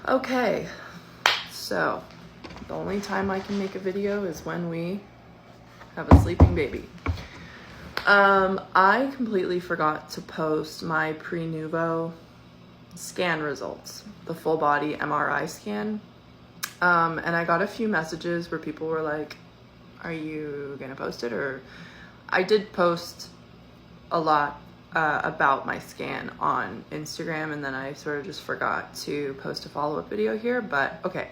Okay, so the only time I can make a video is when we have a sleeping baby. I completely forgot to post my pre-nuvo scan results, the full body MRI scan. And I got a few messages where people were like, are you gonna post it? Or I did post a lot about my scan on Instagram, and then I sort of just forgot to post a follow-up video here, but okay.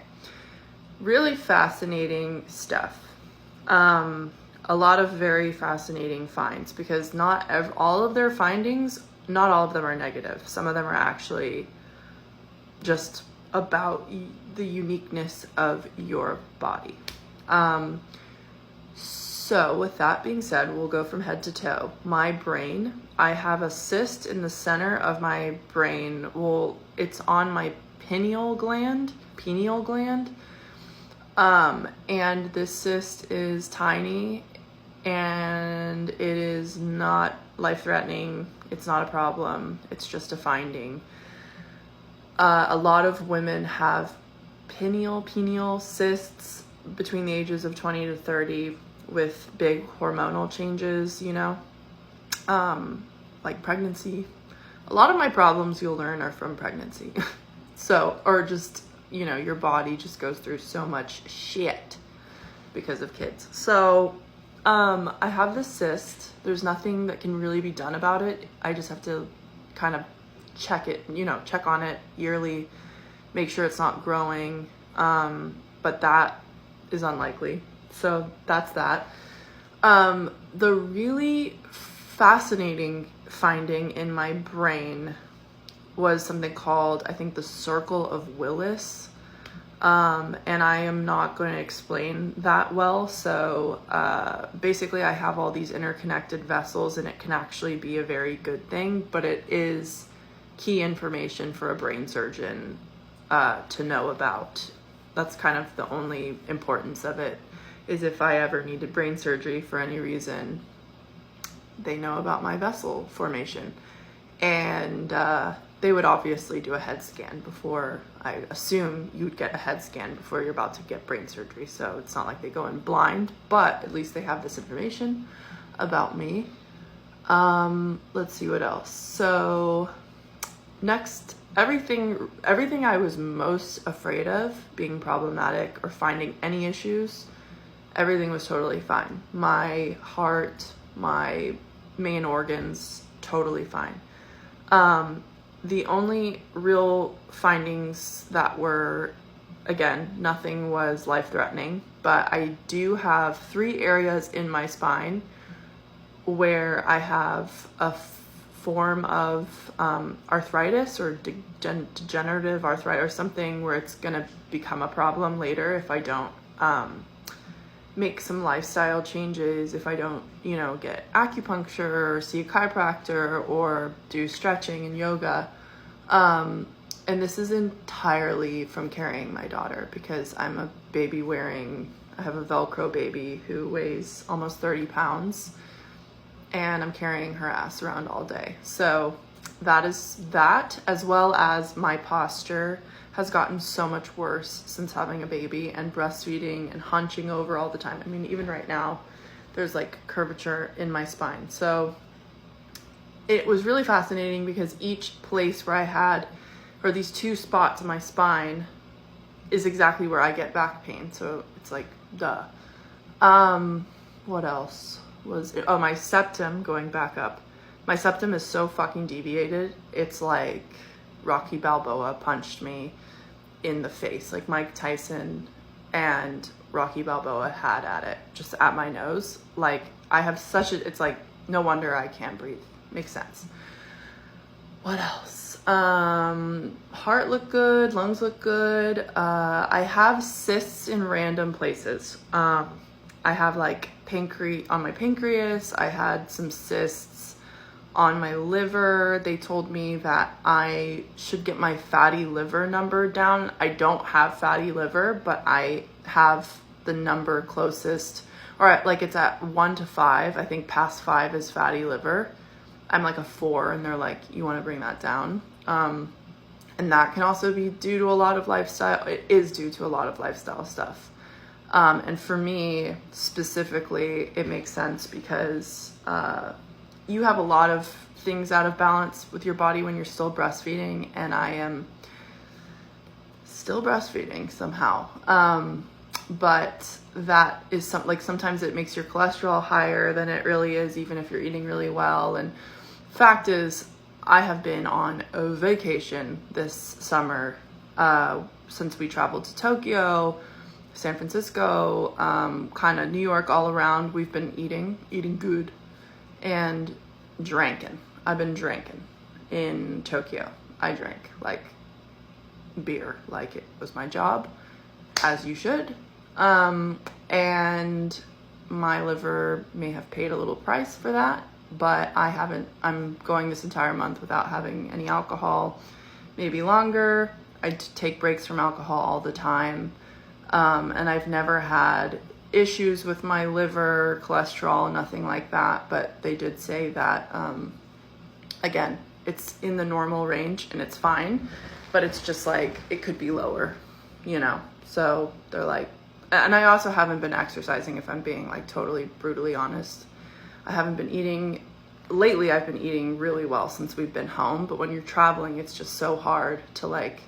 Really fascinating stuff. A lot of very fascinating finds, because not all of their findings, not all of them are negative. Some of them are actually just about the uniqueness of your body. So with that being said, we'll go from head to toe. My brain, I have a cyst in the center of my brain. Well, it's on my pineal gland. And this cyst is tiny and it is not life-threatening. It's not a problem. It's just a finding. A lot of women have pineal cysts between the ages of 20 to 30 with big hormonal changes, like pregnancy. A lot of my problems, you'll learn, are from pregnancy. Or just, your body just goes through so much shit because of kids. So, I have this cyst. There's nothing that can really be done about it. I just have to kind of check on it yearly, make sure it's not growing. But that is unlikely. So that's that. The really fascinating finding in my brain was something called, I think, the Circle of Willis. And I am not going to explain that well. So basically I have all these interconnected vessels, and it can actually be a very good thing, but it is key information for a brain surgeon to know about. That's kind of the only importance of it, is if I ever needed brain surgery for any reason, they know about my vessel formation. And they would obviously do a head scan before. I assume you'd get a head scan before you're about to get brain surgery. So it's not like they go in blind, but at least they have this information about me. Let's see what else. So next, everything I was most afraid of being problematic or finding any issues, everything was totally fine. My heart, my main organs, totally fine. The only real findings that were, again, nothing was life-threatening, but I do have 3 areas in my spine where I have a form of arthritis or degenerative arthritis or something, where it's gonna become a problem later if I don't make some lifestyle changes, if I don't, get acupuncture or see a chiropractor or do stretching and yoga. And this is entirely from carrying my daughter, because I'm a I have a Velcro baby who weighs almost 30 pounds, and I'm carrying her ass around all day. So that is that, as well as my posture has gotten so much worse since having a baby and breastfeeding and hunching over all the time. I mean, even right now, there's like curvature in my spine. So it was really fascinating, because each place where I had, or these 2 spots in my spine, is exactly where I get back pain. So it's like, duh. What else was it? Oh, my septum, going back up. My septum is so fucking deviated. It's like Rocky Balboa punched me in the face. Like Mike Tyson and Rocky Balboa had at it, just at my nose. Like I have it's like, no wonder I can't breathe. Makes sense. What else? Heart looked good, lungs look good. I have cysts in random places. I have like on my pancreas. I had some cysts on my liver. They told me that I should get my fatty liver number down. I don't have fatty liver, but I have the number closest, or like it's at 1 to 5. I think past 5 is fatty liver. I'm like a 4, and they're like, you want to bring that down. And that can also be due to a lot of lifestyle. It is due to a lot of lifestyle stuff. And for me specifically, it makes sense because you have a lot of things out of balance with your body when you're still breastfeeding, and I am still breastfeeding somehow. But that is sometimes it makes your cholesterol higher than it really is, even if you're eating really well. And fact is, I have been on a vacation this summer since we traveled to Tokyo, San Francisco, kind of New York, all around. We've been eating good and drinking. I've been drinking in Tokyo. I drank like beer, like it was my job, as you should. And my liver may have paid a little price for that, but I'm going this entire month without having any alcohol, maybe longer. I take breaks from alcohol all the time. And I've never had issues with my liver, cholesterol, nothing like that. But they did say that, again, it's in the normal range and it's fine, but it's just like, it could be lower, So they're like, and I also haven't been exercising, if I'm being like totally brutally honest. I haven't been eating. Lately, I've been eating really well since we've been home, but when you're traveling, it's just so hard to like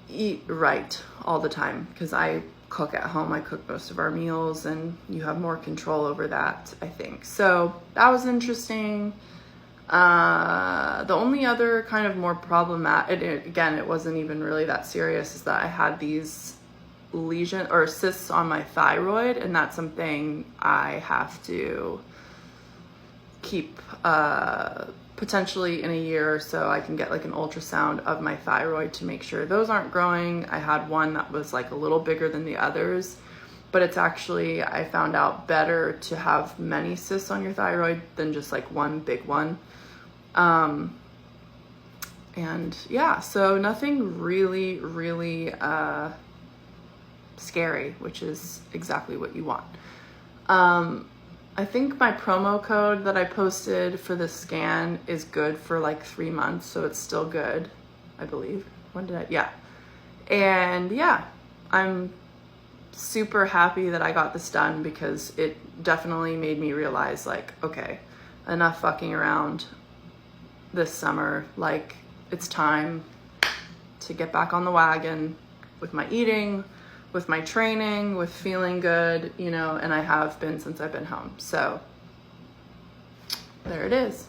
eat right all the time because I cook at home. I cook most of our meals, and you have more control over that, I think. So that was interesting. The only other kind of more problematic, again, it wasn't even really that serious, is that I had these lesion or cysts on my thyroid, and that's something I have to keep potentially in a year or so. I can get like an ultrasound of my thyroid to make sure those aren't growing. I had one that was like a little bigger than the others, but it's actually, I found out, better to have many cysts on your thyroid than just like one big one. And yeah, so nothing really scary, which is exactly what you want. I think my promo code that I posted for the scan is good for like 3 months, so it's still good, I believe. Yeah. And yeah, I'm super happy that I got this done because it definitely made me realize like, okay, enough fucking around this summer. Like, it's time to get back on the wagon with my eating, with my training, with feeling good, and I have been since I've been home. So there it is.